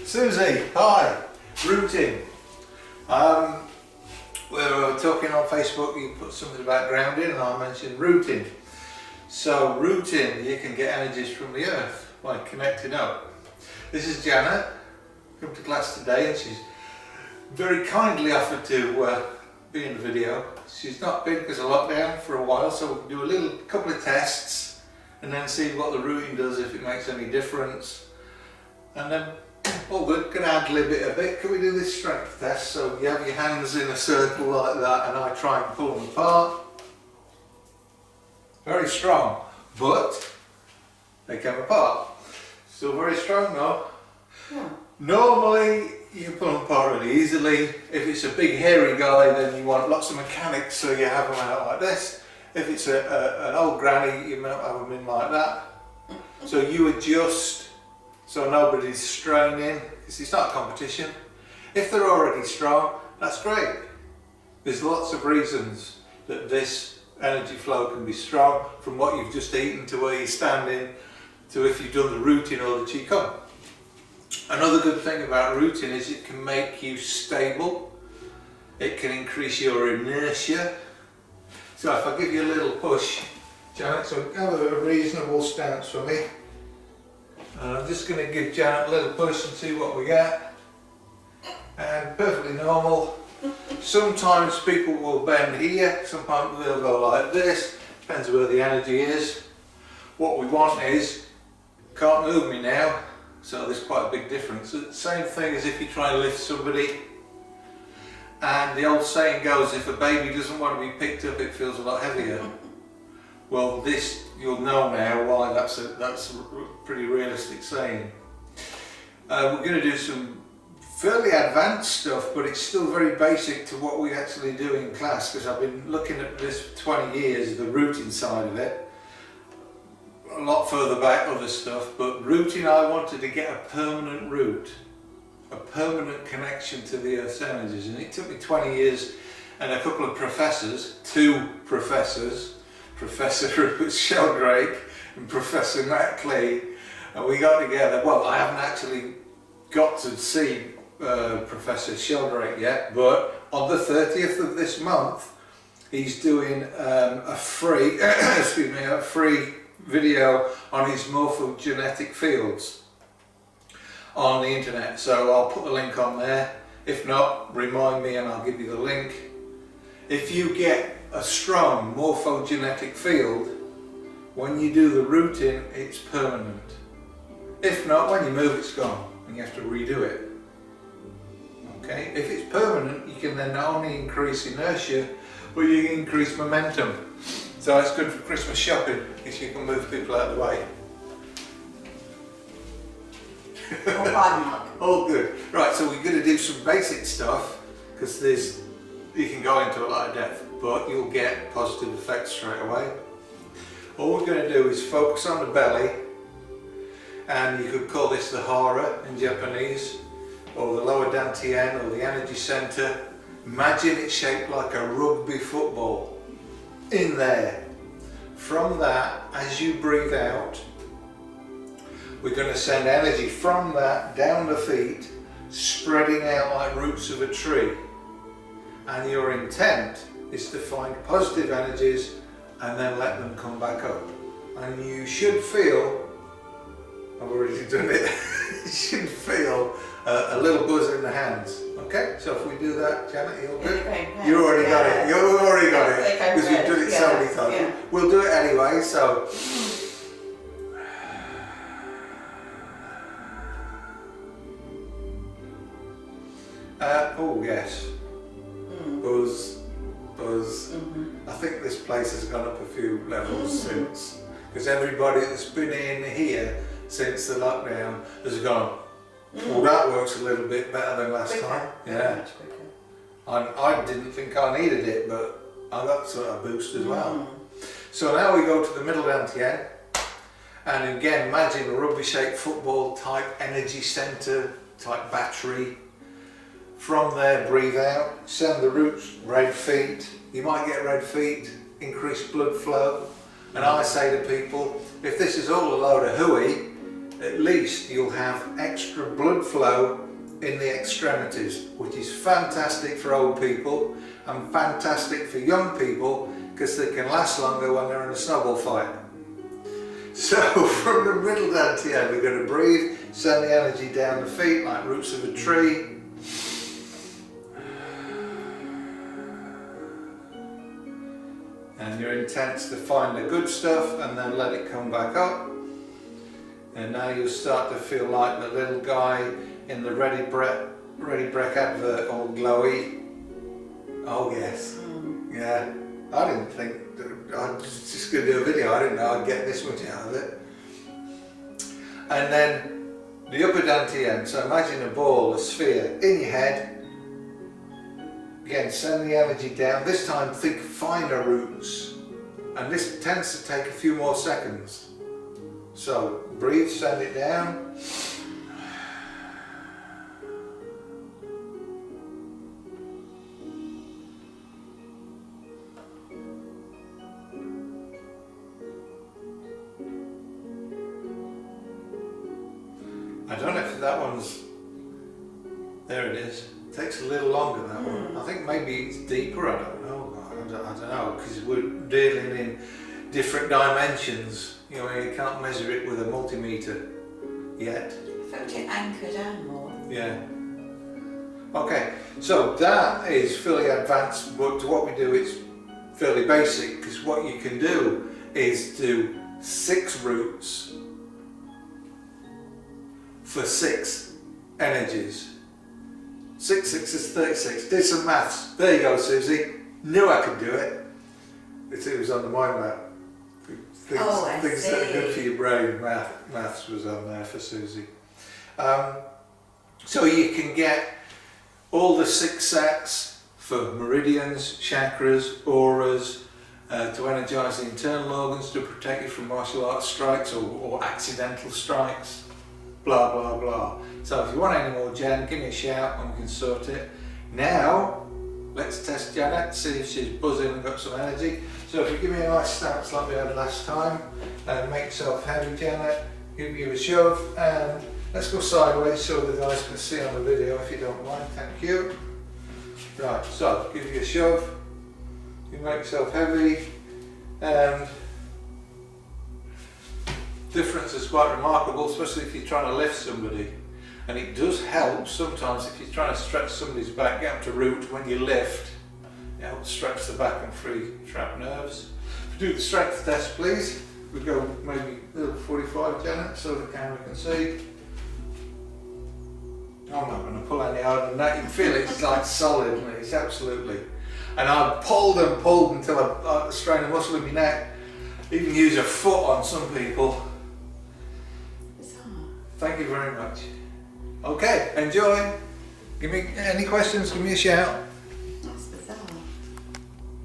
Susie, hi. Rooting. We were talking on Facebook, you put something about grounding and I mentioned rooting. So rooting, you can get energies from the earth by connecting up. This is Janet, come to class today, and she's very kindly offered to be in the video. She's not been because of lockdown for a while, so we'll do a couple of tests and then see what the rooting does, if it makes any difference. And then all good, can ad-lib it a bit. Can we do this strength test? So you have your hands in a circle like that and I try and pull them apart. Very strong, but they come apart. Still very strong though. Yeah. Normally you can pull them apart really easily. If it's a big hairy guy, then you want lots of mechanics, so you have them out like this. If it's an old granny, you might have them in like that. So you adjust so nobody's straining, because it's not a competition. If they're already strong, that's great. There's lots of reasons that this energy flow can be strong, from what you've just eaten to where you're standing, to if you've done the rooting or the Qigong. Another good thing about rooting is it can make you stable. It can increase your inertia. So if I give you a little push, Janet, so have a reasonable stance for me. I'm just going to give Janet a little push and see what we get. And perfectly normal. Sometimes people will bend here, sometimes they'll go like this, depends where the energy is. What we want is, can't move me now, so there's quite a big difference. It's the same thing as if you try and lift somebody. And the old saying goes, if a baby doesn't want to be picked up, it feels a lot heavier. Well, this, you'll know now why that's a pretty realistic saying. We're going to do some fairly advanced stuff, but it's still very basic to what we actually do in class, because I've been looking at this for 20 years, the rooting side of it. A lot further back other stuff, but rooting, I wanted to get a permanent root, a permanent connection to the Earth's energies, and it took me 20 years and a couple of professors, two professors, Professor Rupert Sheldrake and Professor Matt Clee, and we got together. Well, I haven't actually got to see Professor Sheldrake yet, but on the 30th of this month he's doing a free a free video on his morphogenetic fields on the internet, so I'll put the link on there. If not, remind me and I'll give you the link. If you get a strong morphogenetic field, when you do the rooting, it's permanent. If not, when you move, it's gone and you have to redo it. Okay? If it's permanent, you can then not only increase inertia, but you can increase momentum. So it's good for Christmas shopping, if you can move people out of the way. All good. Right, so we're going to do some basic stuff, because you can go into a lot of depth, but you'll get positive effects straight away. All we're going to do is focus on the belly, and you could call this the hara in Japanese, or the lower dantian, or the energy center. Imagine it's shaped like a rugby football in there. From that, as you breathe out, we're going to send energy from that down the feet, spreading out like roots of a tree. And your intent is to find positive energies and then let them come back up. And you should feel, I've already done it, you should feel a little buzz in the hands. Okay, so if we do that, Janet, you're good? You already got it, you already got it, because you've done it so many times. Yeah. We'll do it anyway, so. Oh yes. Buzz. I think this place has gone up a few levels since, because everybody that's been in here since the lockdown has gone, well, that works a little bit better than last time. Yeah. I didn't think I needed it, but I got sort of a boost as well. So now we go to the middle dantian, and again imagine a rugby shaped football type energy center type battery. From there, breathe out, send the roots, red feet. You might get red feet, increased blood flow. And I say to people, if this is all a load of hooey, at least you'll have extra blood flow in the extremities, which is fantastic for old people and fantastic for young people because they can last longer when they're in a snowball fight. So from the middle dantian, we're going to breathe, send the energy down the feet like roots of a tree. And your intent's to find the good stuff and then let it come back up. And now you'll start to feel like the little guy in the Ready Brek advert, all glowy. Oh yes, yeah. I didn't think, I was just going to do a video, I didn't know I'd get this much out of it. And then the upper dantian, so imagine a ball, a sphere in your head. Again, send the energy down. This time think finer roots. And this tends to take a few more seconds. So breathe, send it down. I don't know if that one's, there it is. It takes a little longer, that one. I think maybe it's deeper, I don't know. I don't know, because we're dealing in different dimensions. You know, you can't measure it with a multimeter yet. I felt it anchor down more. Yeah. Okay, so that is fairly advanced, but what we do is fairly basic, because what you can do is do 6 roots for 6 energies. 6 6 is 36. Did some maths. There you go, Susie. Knew I could do it. It was on the mind map. Things that are good for your brain. Maths was on there for Susie. So you can get all the 6 sets for meridians, chakras, auras, to energize the internal organs, to protect you from martial arts strikes or accidental strikes. Blah blah blah. So if you want any more, Jen, give me a shout and we can sort it. Now let's test Janet, see if she's buzzing and got some energy. So if you give me a nice stance like we had last time, and make yourself heavy, Janet, give you a shove, and let's go sideways so the guys can see on the video if you don't mind. Thank you. Right, so give you a shove, you make yourself heavy, and difference is quite remarkable, especially if you're trying to lift somebody. And it does help sometimes if you're trying to stretch somebody's back, get them to root when you lift. It helps stretch the back and free trapped nerves. If you do the strength test, please. We go maybe 45, Janet, so the camera can see. I'm not going to pull any harder than that. You can feel it's like solid, isn't it? It's absolutely. And I pulled and pulled until I strained a muscle in my neck. Even use a foot on some people. Thank you very much. Okay, enjoy. Give me any questions, give me a shout.